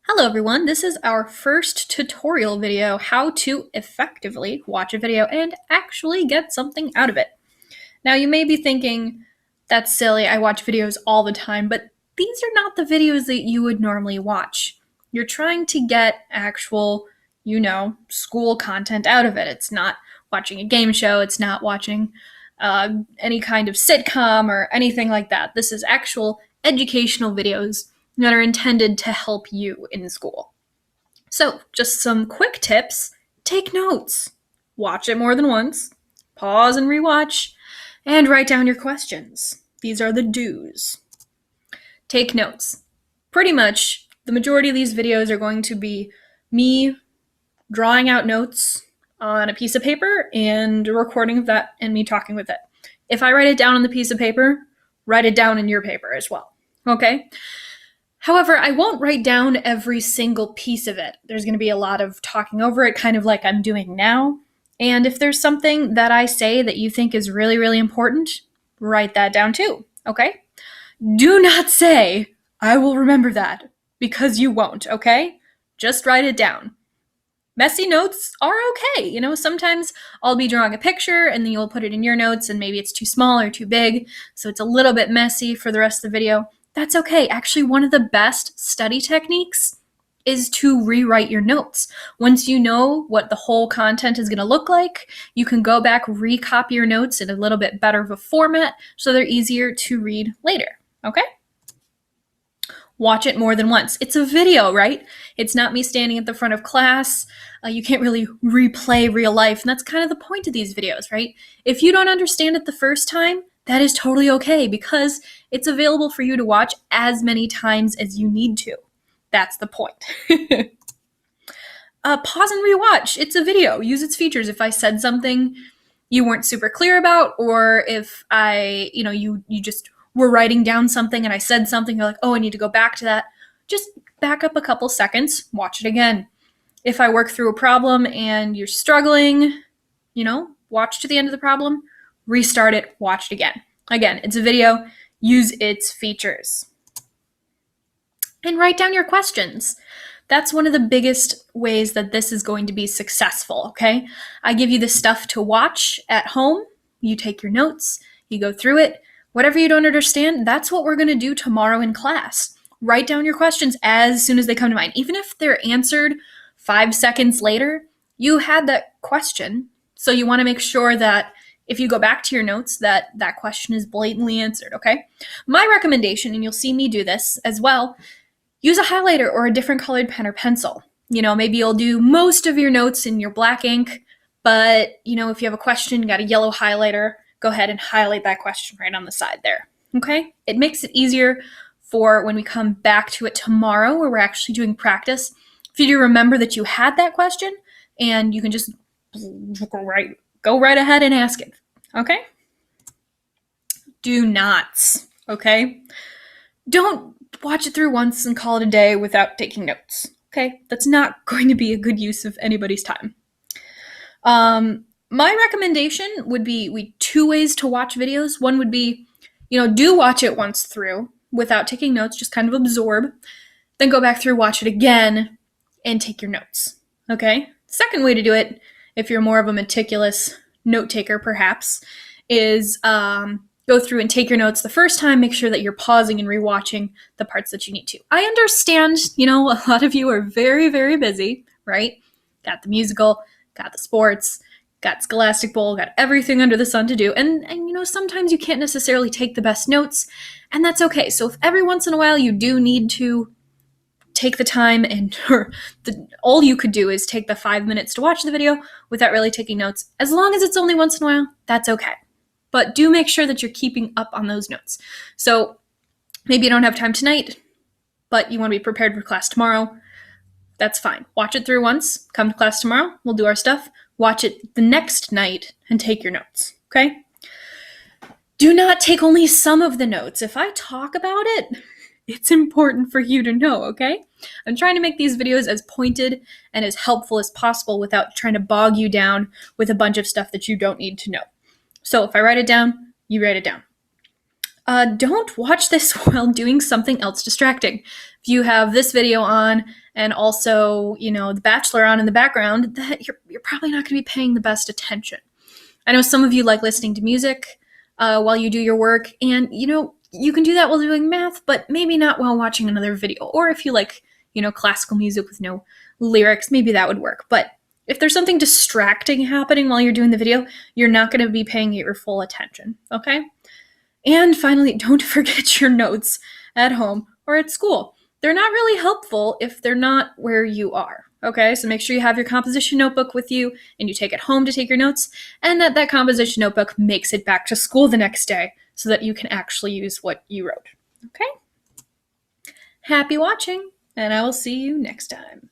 Hello everyone, this is our first tutorial video, how to effectively watch a video and actually get something out of it. Now you may be thinking, that's silly, I watch videos all the time, but these are not the videos that you would normally watch. You're trying to get actual, school content out of it. It's not watching a game show, it's not watching any kind of sitcom or anything like that. This is actual educational videos that are intended to help you in school. So, just some quick tips. Take notes. Watch it more than once. Pause and rewatch. And write down your questions. These are the do's. Take notes. Pretty much, the majority of these videos are going to be me drawing out notes on a piece of paper and a recording of that and me talking with it. If I write it down on the piece of paper, write it down in your paper as well. Okay? However, I won't write down every single piece of it. There's going to be a lot of talking over it, kind of like I'm doing now. And if there's something that I say that you think is really, really important, write that down too, okay? Do not say, I will remember that, because you won't, okay? Just write it down. Messy notes are okay. Sometimes I'll be drawing a picture and then you'll put it in your notes and maybe it's too small or too big, so it's a little bit messy for the rest of the video. That's okay. Actually, one of the best study techniques is to rewrite your notes. Once you know what the whole content is going to look like, you can go back, recopy your notes in a little bit better of a format so they're easier to read later, okay? Watch it more than once. It's a video, right? It's not me standing at the front of class. You can't really replay real life, and that's kind of the point of these videos, right? If you don't understand it the first time, that is totally okay because it's available for you to watch as many times as you need to. That's the point. Pause and rewatch. It's a video. Use its features. If I said something you weren't super clear about, or if you just were writing down something and I said something, you're like, oh, I need to go back to that. Just back up a couple seconds, watch it again. If I work through a problem and you're struggling, watch to the end of the problem, restart it, watch it again. Again, it's a video, use its features. And write down your questions. That's one of the biggest ways that this is going to be successful, okay? I give you the stuff to watch at home, you take your notes, you go through it. Whatever you don't understand, that's what we're going to do tomorrow in class. Write down your questions as soon as they come to mind. Even if they're answered 5 seconds later, you had that question. So you want to make sure that if you go back to your notes, that question is blatantly answered, okay? My recommendation, and you'll see me do this as well, use a highlighter or a different colored pen or pencil. Maybe you'll do most of your notes in your black ink, but, if you have a question, you got a yellow highlighter, go ahead and highlight that question right on the side there, okay? It makes it easier for when we come back to it tomorrow where we're actually doing practice for you to remember that you had that question and you can just go right ahead and ask it, okay? Do nots, okay? Don't watch it through once and call it a day without taking notes, okay? That's not going to be a good use of anybody's time. My recommendation would be two ways to watch videos. One would be, do watch it once through without taking notes, just kind of absorb. Then go back through, watch it again, and take your notes, okay? Second way to do it, if you're more of a meticulous note taker perhaps, is go through and take your notes the first time, make sure that you're pausing and rewatching the parts that you need to. I understand, a lot of you are very, very busy, right? Got the musical, got the sports, got Scholastic Bowl, got everything under the sun to do. And sometimes you can't necessarily take the best notes, and that's okay. So if every once in a while you do need to take the time all you could do is take the 5 minutes to watch the video without really taking notes, as long as it's only once in a while, that's okay. But do make sure that you're keeping up on those notes. So maybe you don't have time tonight, but you want to be prepared for class tomorrow. That's fine. Watch it through once, come to class tomorrow, we'll do our stuff. Watch it the next night and take your notes, okay? Do not take only some of the notes. If I talk about it, it's important for you to know, okay? I'm trying to make these videos as pointed and as helpful as possible without trying to bog you down with a bunch of stuff that you don't need to know. So if I write it down, you write it down. don't watch this while doing something else distracting. If you have this video on and also, The Bachelor on in the background, that you're probably not going to be paying the best attention. I know some of you like listening to music while you do your work, and you can do that while doing math, but maybe not while watching another video. Or if you like, classical music with no lyrics, maybe that would work. But if there's something distracting happening while you're doing the video, you're not going to be paying it your full attention, okay? And finally, don't forget your notes at home or at school. They're not really helpful if they're not where you are, okay? So make sure you have your composition notebook with you and you take it home to take your notes, and that composition notebook makes it back to school the next day so that you can actually use what you wrote, okay? Happy watching, and I will see you next time.